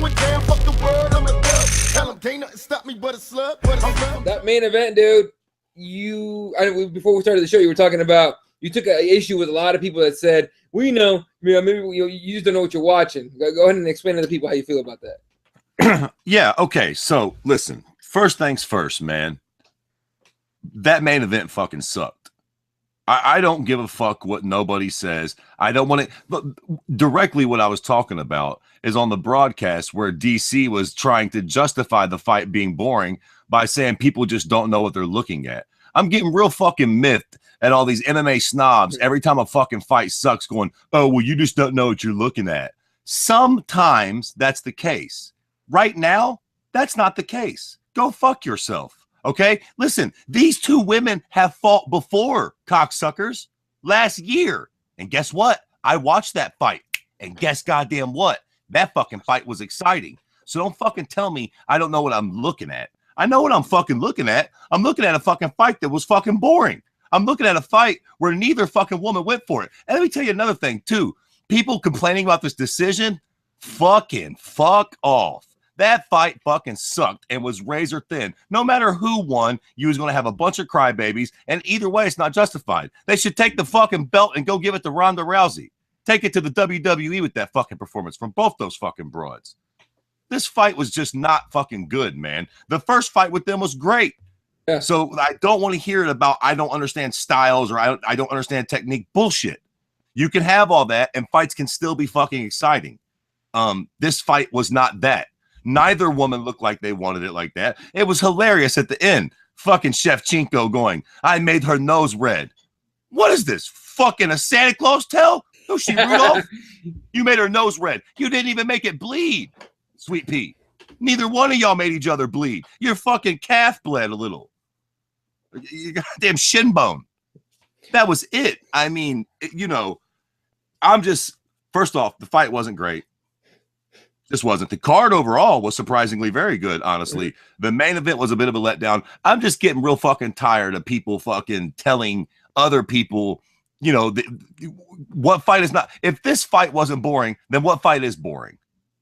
going down, fuck the word, I'm a thug. Tell him, can't nothing stop me but a slug. That main event, dude, before we started the show, you were talking about, you took an issue with a lot of people that said, we know, maybe you just don't know what you're watching. Go ahead and explain to the people how you feel about that. Yeah, okay, so listen, first things first, man. That main event fucking sucked. I don't give a fuck what nobody says. I don't want to. But directly what I was talking about is on the broadcast where DC was trying to justify the fight being boring by saying people just don't know what they're looking at. I'm getting real fucking miffed at all these MMA snobs every time a fucking fight sucks going, oh, well, you just don't know what you're looking at. Sometimes that's the case. Right now, that's not the case. Go fuck yourself. Okay, listen, these two women have fought before, cocksuckers, last year. And guess what? I watched that fight. And guess goddamn what? That fucking fight was exciting. So don't fucking tell me I don't know what I'm looking at. I know what I'm fucking looking at. I'm looking at a fucking fight that was fucking boring. I'm looking at a fight where neither fucking woman went for it. And let me tell you another thing, too. People complaining about this decision, fucking fuck off. That fight fucking sucked and was razor thin. No matter who won, you was going to have a bunch of crybabies, and either way, it's not justified. They should take the fucking belt and go give it to Ronda Rousey. Take it to the WWE with that fucking performance from both those fucking broads. This fight was just not fucking good, man. The first fight with them was great. Yeah. So I don't want to hear it about I don't understand styles or I don't understand technique. Bullshit. You can have all that, and fights can still be fucking exciting. This fight was not that. Neither woman looked like they wanted it like that. It was hilarious at the end. Fucking Shevchenko going, I made her nose red. What is this? Fucking a Santa Claus tale? Oh, she Rudolph? You made her nose red. You didn't even make it bleed, Sweet Pea. Neither one of y'all made each other bleed. Your fucking calf bled a little. Your goddamn shin bone. That was it. I mean, I'm just, first off, the fight wasn't great. This wasn't. The card overall was surprisingly very good, honestly. The main event was a bit of a letdown. I'm just getting real fucking tired of people fucking telling other people, what fight is not. If this fight wasn't boring, then what fight is boring?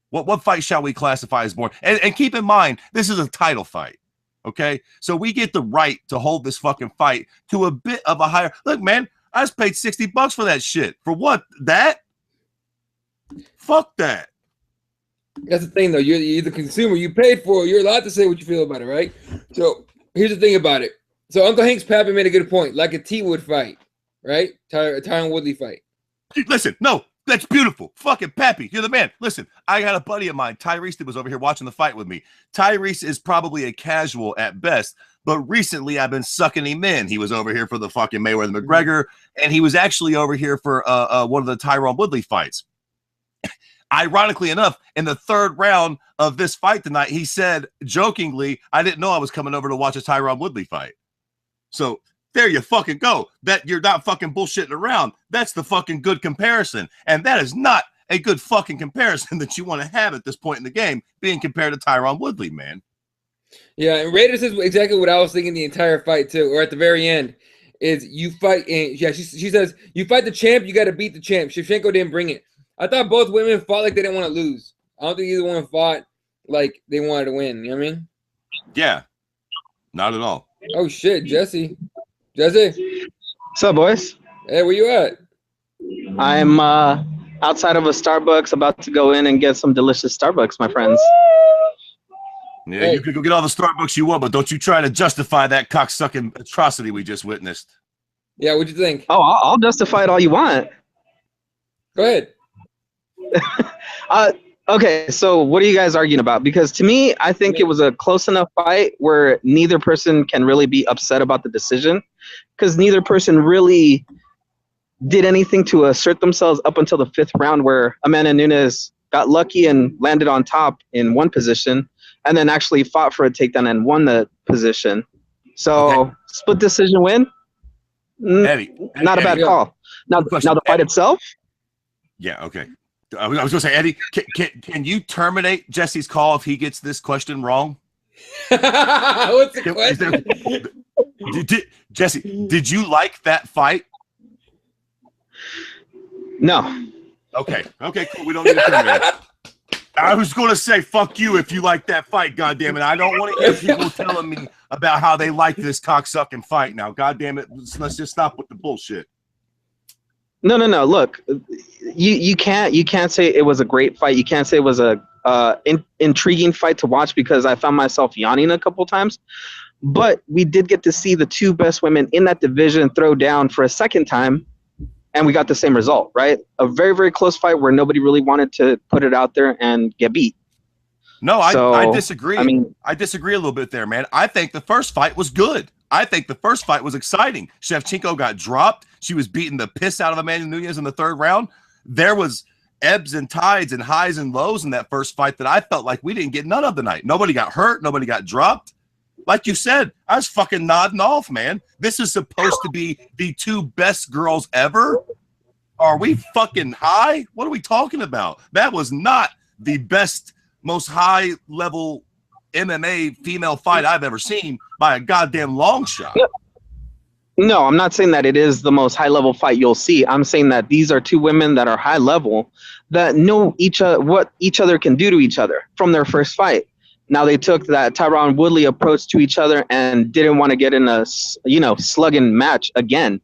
What fight shall we classify as boring? And keep in mind, this is a title fight, okay? So we get the right to hold this fucking fight to a bit of a higher. Look, man, I just paid $60 for that shit. For what? That? Fuck that. That's the thing, though. You're the consumer. You paid for it. You're allowed to say what you feel about it, right? So here's the thing about it. So Uncle Hank's Pappy made a good point, like a T-Wood fight, right? Tyron Woodley fight. Listen, no, that's beautiful. Fucking Pappy, you're the man. Listen, I got a buddy of mine, Tyrese, that was over here watching the fight with me. Tyrese is probably a casual at best, but recently I've been sucking him in. He was over here for the fucking Mayweather McGregor, and he was actually over here for one of the Tyron Woodley fights. Ironically enough, in the third round of this fight tonight, he said jokingly, I didn't know I was coming over to watch a Tyron Woodley fight. So there you fucking go. That you're not fucking bullshitting around. That's the fucking good comparison. And that is not a good fucking comparison that you want to have at this point in the game, being compared to Tyron Woodley, man. Yeah, and Raiders is exactly what I was thinking the entire fight too, or at the very end. Is you fight, and yeah, she says, you fight the champ, you got to beat the champ. Shevchenko didn't bring it. I thought both women fought like they didn't want to lose. I don't think either one fought like they wanted to win. You know what I mean? Yeah. Not at all. Oh, shit. Jesse. Jesse. What's up, boys? Hey, where you at? I'm outside of a Starbucks about to go in and get some delicious Starbucks, my friends. Yeah, hey. You can go get all the Starbucks you want, but don't you try to justify that cocksucking atrocity we just witnessed. Yeah, what'd you think? Oh, I'll justify it all you want. Go ahead. Okay, so what are you guys arguing about? Because to me, I think it was a close enough fight where neither person can really be upset about the decision, because neither person really did anything to assert themselves up until the fifth round, where Amanda Nunes got lucky and landed on top in one position, and then actually fought for a takedown and won the position. So okay. Split decision win, Eddie, not a bad call. Now the fight itself. Yeah, okay. I was going to say, Eddie, can you terminate Jesse's call if he gets this question wrong? What's the question? Jesse, did you like that fight? No. Okay, cool. We don't need to terminate. I was going to say, fuck you if you like that fight, goddammit. I don't want to hear people telling me about how they like this cocksucking fight now. Goddammit, let's just stop with the bullshit. No. Look, you can't say it was a great fight. You can't say it was a intriguing fight to watch because I found myself yawning a couple times. But we did get to see the two best women in that division throw down for a second time, and we got the same result, right? A very, very close fight where nobody really wanted to put it out there and get beat. No, I disagree. I mean, I disagree a little bit there, man. I think the first fight was good. I think the first fight was exciting. Shevchenko got dropped. She was beating the piss out of Amanda Nunes in the third round. There was ebbs and tides and highs and lows in that first fight that I felt like we didn't get none of the night. Nobody got hurt. Nobody got dropped. Like you said, I was fucking nodding off, man. This is supposed to be the two best girls ever. Are we fucking high? What are we talking about? That was not the best, most high-level MMA female fight I've ever seen by a goddamn long shot. No, I'm not saying that it is the most high-level fight you'll see. I'm saying that these are two women that are high-level that know what each other can do to each other from their first fight. Now they took that Tyron Woodley approach to each other and didn't want to get in a slugging match again.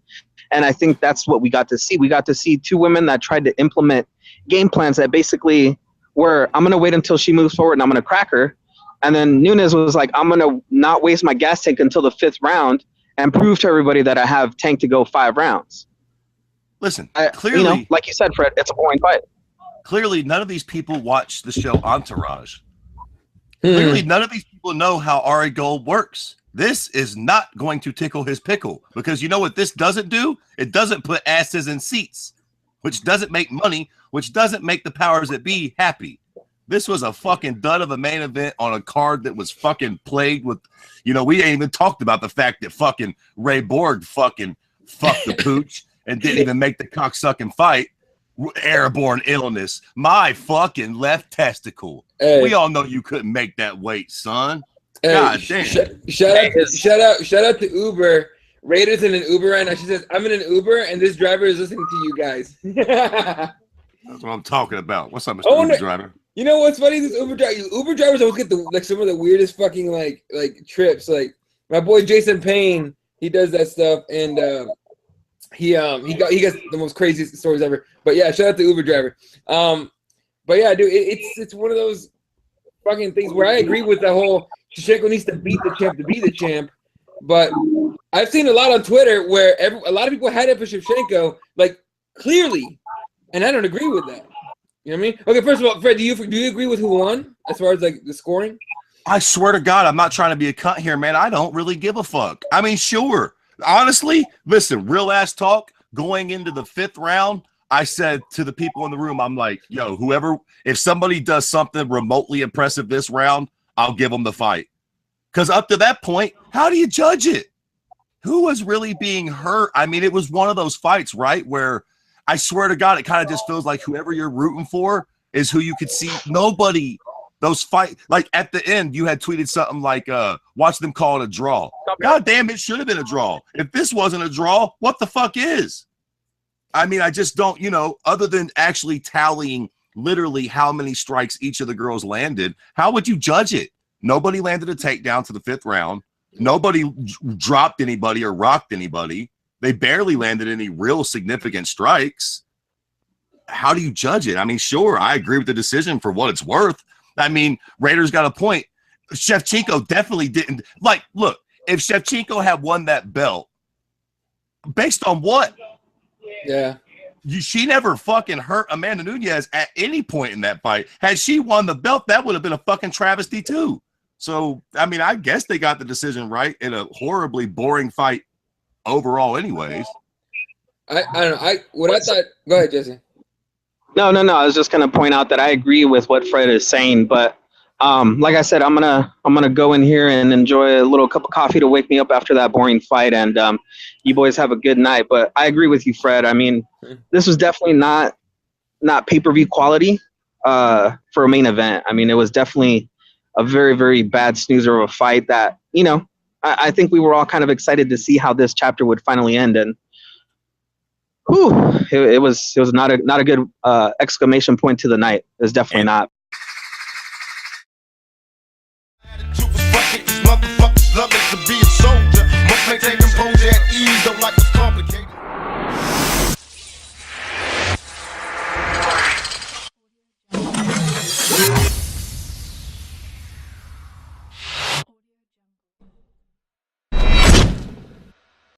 And I think that's what we got to see. We got to see two women that tried to implement game plans that basically were, I'm going to wait until she moves forward and I'm going to crack her. And then Nunes was like, I'm going to not waste my gas tank until the 5th round and prove to everybody that I have tank to go 5 rounds. Listen, clearly, like you said, Fred, it's a boring fight. Clearly, none of these people watch the show Entourage. Clearly, none of these people know how Ari Gold works. This is not going to tickle his pickle because you know what this doesn't do? It doesn't put asses in seats, which doesn't make money, which doesn't make the powers that be happy. This was a fucking dud of a main event on a card that was fucking plagued with, we ain't even talked about the fact that fucking Ray Borg fucking fucked the pooch and didn't even make the cocksucking fight. Airborne illness. My fucking left testicle. Hey. We all know you couldn't make that weight, son. Hey, God damn. Shout out to Uber. Raiders in an Uber right now. She says, I'm in an Uber and this driver is listening to you guys. That's what I'm talking about. What's up, Mr. Uber driver? You know what's funny? This Uber drivers always get some of the weirdest fucking like trips. Like my boy Jason Payne, he does that stuff, and he gets the most craziest stories ever. But yeah, shout out to Uber driver. But yeah, dude, it's one of those fucking things where I agree with the whole Shevchenko needs to beat the champ to be the champ. But I've seen a lot on Twitter where a lot of people had it for Shevchenko, like clearly, and I don't agree with that. You know what I mean? Okay, first of all, Fred, do you agree with who won as far as like the scoring? I swear to God, I'm not trying to be a cunt here, man. I don't really give a fuck. I mean, sure. Honestly, listen, real ass talk. Going into the 5th round, I said to the people in the room, I'm like, yo, if somebody does something remotely impressive this round, I'll give them the fight. Because up to that point, how do you judge it? Who was really being hurt? I mean, it was one of those fights, right, where I swear to God, it kind of just feels like whoever you're rooting for is who you could see. Nobody, those fight, like at the end, you had tweeted something like, watch them call it a draw. God damn, it should have been a draw. If this wasn't a draw, what the fuck is? I mean, I just don't, other than actually tallying literally how many strikes each of the girls landed, how would you judge it? Nobody landed a takedown to the 5th round. Nobody dropped anybody or rocked anybody. They barely landed any real significant strikes. How do you judge it? I mean, sure, I agree with the decision for what it's worth. I mean, Raiders got a point. Shevchenko definitely didn't. Like, look, if Shevchenko had won that belt, based on what? Yeah. She never fucking hurt Amanda Nunes at any point in that fight. Had she won the belt, that would have been a fucking travesty too. So, I mean, I guess they got the decision right in a horribly boring fight overall anyways. I don't know. Go ahead, Jesse. No. I was just gonna point out that I agree with what Fred is saying, but like I said, I'm gonna go in here and enjoy a little cup of coffee to wake me up after that boring fight, and you boys have a good night. But I agree with you, Fred. I mean, this was definitely not pay-per-view quality for a main event. I mean, it was definitely a very, very bad snoozer of a fight that, I think we were all kind of excited to see how this chapter would finally end, and it was not a good exclamation point to the night. It was definitely not. love is to be a soldier. Must maintain composure at ease, don't like to stomp